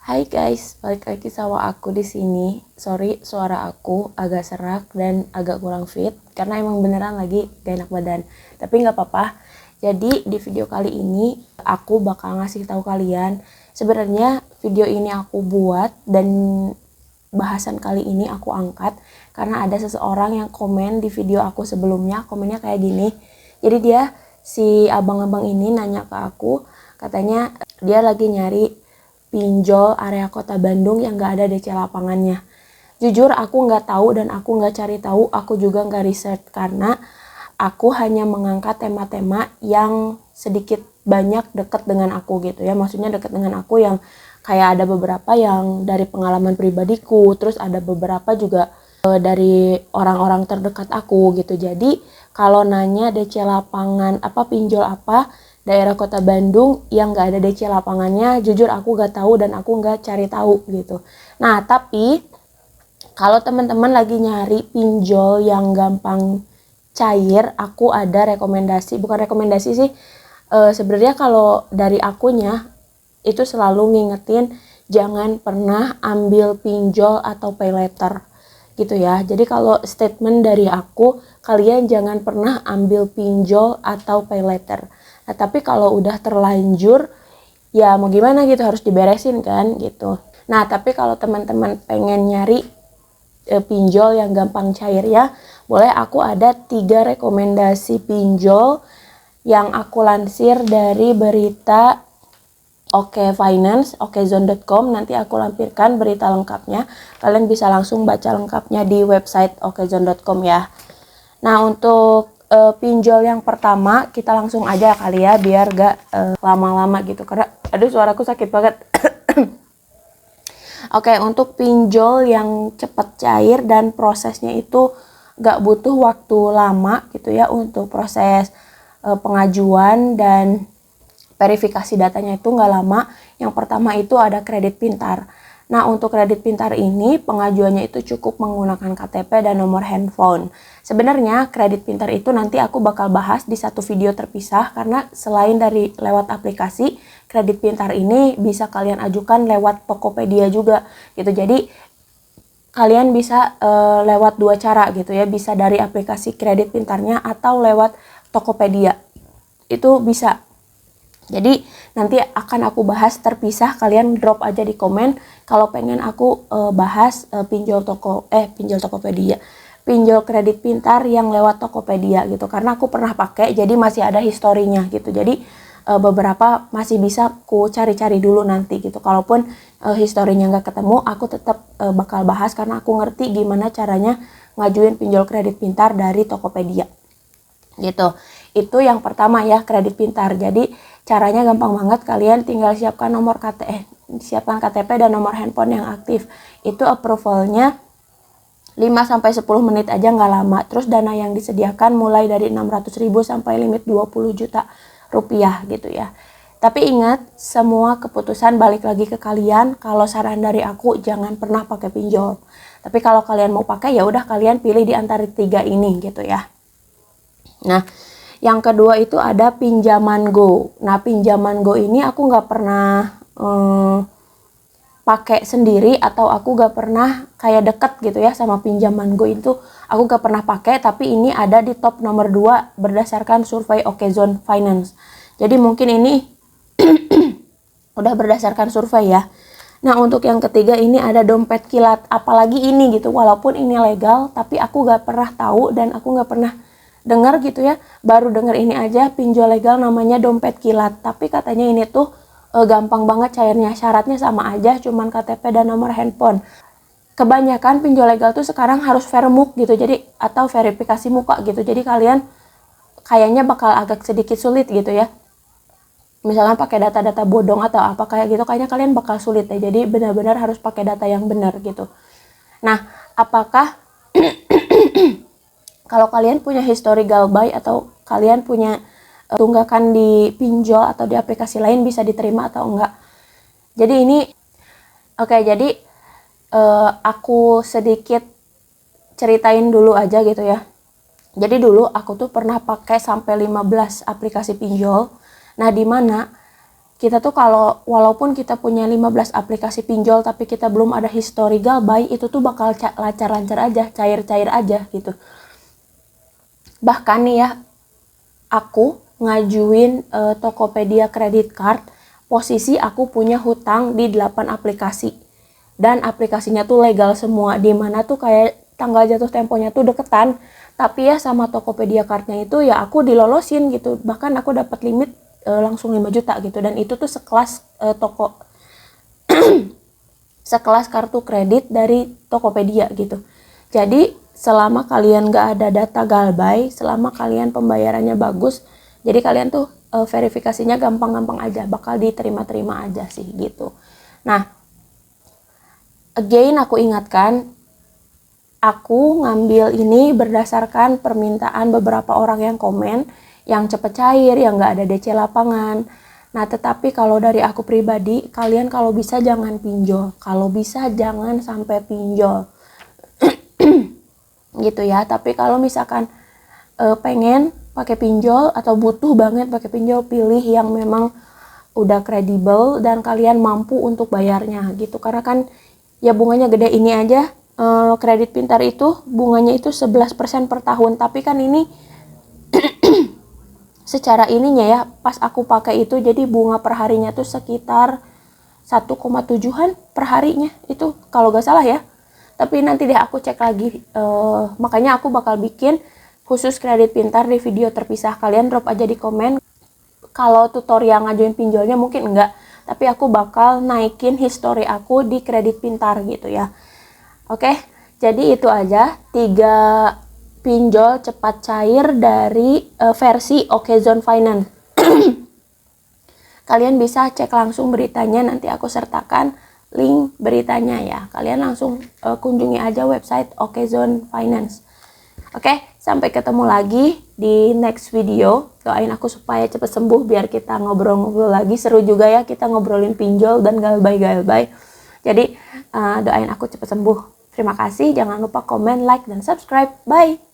Hai guys, balik lagi sama aku di sini. Sorry, suara aku agak serak dan agak kurang fit karena emang beneran lagi gak enak badan. Tapi nggak apa-apa. Jadi di video kali ini aku bakal ngasih tahu kalian sebenarnya video ini aku buat dan bahasan kali ini aku angkat karena ada seseorang yang komen di video aku sebelumnya. Komennya kayak gini. Jadi dia si abang-abang ini nanya ke aku, katanya dia lagi nyari pinjol area kota Bandung yang gak ada DC lapangannya. Jujur aku nggak tahu dan aku nggak cari tahu, aku juga nggak riset karena aku hanya mengangkat tema-tema yang sedikit banyak dekat dengan aku gitu ya. Maksudnya dekat dengan aku yang kayak ada beberapa yang dari pengalaman pribadiku, terus ada beberapa juga dari orang-orang terdekat aku gitu. Jadi kalau nanya DC lapangan apa pinjol apa daerah kota Bandung yang gak ada DC lapangannya, jujur aku gak tahu dan aku gak cari tahu gitu. Nah tapi kalau teman-teman lagi nyari pinjol yang gampang cair, aku ada rekomendasi, bukan rekomendasi sih, sebenarnya kalau dari akunya itu selalu ngingetin jangan pernah ambil pinjol atau pay letter gitu ya. Jadi kalau statement dari aku, kalian jangan pernah ambil pinjol atau pay letter. Nah, tapi kalau udah terlanjur ya mau gimana gitu, harus diberesin kan gitu. Nah, tapi kalau teman-teman pengen nyari pinjol yang gampang cair ya, boleh aku ada 3 rekomendasi pinjol yang aku lansir dari berita Oke Finance, okezone.com. Nanti aku lampirkan berita lengkapnya. Kalian bisa langsung baca lengkapnya di website okezone.com ya. Nah, untuk pinjol yang pertama, kita langsung aja kali ya, biar gak lama-lama gitu. Karena, aduh suaraku sakit banget. Oke, untuk pinjol yang cepat cair dan prosesnya itu gak butuh waktu lama gitu ya untuk proses pengajuan dan verifikasi datanya itu nggak lama. Yang pertama itu ada kredit pintar. Nah, untuk kredit pintar ini pengajuannya itu cukup menggunakan KTP dan nomor handphone. Sebenarnya kredit pintar itu nanti aku bakal bahas di satu video terpisah karena selain dari lewat aplikasi, kredit pintar ini bisa kalian ajukan lewat Tokopedia juga gitu. Jadi kalian bisa lewat 2 cara gitu ya, bisa dari aplikasi kredit pintarnya atau lewat Tokopedia. Itu bisa. Jadi nanti akan aku bahas terpisah, kalian drop aja di komen kalau pengen aku bahas pinjol Tokopedia, pinjol kredit pintar yang lewat Tokopedia gitu. Karena aku pernah pakai, jadi masih ada historinya gitu. Jadi beberapa masih bisa aku cari-cari dulu nanti gitu. Kalaupun historinya nggak ketemu, aku tetap bakal bahas karena aku ngerti gimana caranya ngajuin pinjol kredit pintar dari Tokopedia gitu. Itu yang pertama ya, kredit pintar. Jadi caranya gampang banget, kalian tinggal siapkan siapkan KTP dan nomor handphone yang aktif. Itu approvalnya 5-10 menit aja, nggak lama. Terus dana yang disediakan mulai dari 600.000 sampai limit 20 juta rupiah gitu ya. Tapi ingat, semua keputusan balik lagi ke kalian. Kalau saran dari aku, jangan pernah pakai pinjol. Tapi kalau kalian mau pakai, ya udah kalian pilih di antara 3 ini gitu ya. Nah, yang kedua itu ada pinjaman Go. Nah, pinjaman Go ini aku nggak pernah pakai sendiri atau aku nggak pernah kayak deket gitu ya sama pinjaman Go itu. Aku nggak pernah pakai, tapi ini ada di top nomor 2 berdasarkan survei Okezone Finance. Jadi mungkin ini udah berdasarkan survei ya. Nah, untuk yang ketiga ini ada dompet kilat. Apalagi ini gitu, walaupun ini legal, tapi aku nggak pernah tahu dan aku nggak pernah dengar gitu ya, baru dengar ini aja, pinjol legal namanya dompet kilat. Tapi katanya ini tuh gampang banget cairnya, syaratnya sama aja, cuman KTP dan nomor handphone. Kebanyakan pinjol legal tuh sekarang harus vermuk gitu, jadi atau verifikasi muka gitu. Jadi kalian kayaknya bakal agak sedikit sulit gitu ya. Misalkan pakai data-data bodong atau apa kayak gitu, kayaknya kalian bakal sulit ya. Jadi benar-benar harus pakai data yang benar gitu. Nah, apakah kalau kalian punya histori galbay atau kalian punya tunggakan di pinjol atau di aplikasi lain bisa diterima atau enggak. Jadi ini jadi aku sedikit ceritain dulu aja gitu ya. Jadi dulu aku tuh pernah pakai sampai 15 aplikasi pinjol. Nah, di mana kita tuh kalau walaupun kita punya 15 aplikasi pinjol tapi kita belum ada history Galbay, itu tuh bakal lancar-lancar aja, cair-cair aja gitu. Bahkan nih ya, aku ngajuin Tokopedia credit card, posisi aku punya hutang di 8 aplikasi. Dan aplikasinya tuh legal semua, dimana tuh kayak tanggal jatuh temponya tuh deketan. Tapi ya sama Tokopedia cardnya itu ya aku dilolosin gitu. Bahkan aku dapat limit langsung 5 juta gitu, dan itu tuh sekelas sekelas kartu kredit dari Tokopedia gitu. Jadi selama kalian gak ada data Galbay, selama kalian pembayarannya bagus, jadi kalian tuh verifikasinya gampang-gampang aja, bakal diterima-terima aja sih gitu. Nah, again aku ingatkan, aku ngambil ini berdasarkan permintaan beberapa orang yang komen, yang cepet cair, yang gak ada DC lapangan. Nah, tetapi kalau dari aku pribadi, kalian kalau bisa jangan pinjol. Kalau bisa jangan sampai pinjol. Gitu ya. Tapi kalau misalkan pengen pakai pinjol atau butuh banget pakai pinjol, pilih yang memang udah kredibel dan kalian mampu untuk bayarnya gitu. Karena kan ya bunganya gede, ini aja kredit pintar itu bunganya itu 11% per tahun. Tapi kan ini secara ininya ya, pas aku pakai itu jadi bunga per harinya tuh sekitar 1,7an per harinya itu kalau gak salah ya. Tapi nanti deh aku cek lagi, makanya aku bakal bikin khusus kredit pintar di video terpisah. Kalian drop aja di komen. Kalau tutorial ngajuin pinjolnya mungkin enggak, tapi aku bakal naikin history aku di kredit pintar gitu ya. Oke, jadi itu aja 3 pinjol cepat cair dari versi Okezone Finance. Kalian bisa cek langsung beritanya, nanti aku sertakan link beritanya ya. Kalian langsung kunjungi aja website Okezone Finance. Oke, sampai ketemu lagi di next video. Doain aku supaya cepat sembuh biar kita ngobrol-ngobrol lagi. Seru juga ya kita ngobrolin pinjol dan galbay-galbay. Jadi doain aku cepat sembuh. Terima kasih, jangan lupa komen, like, dan subscribe. Bye!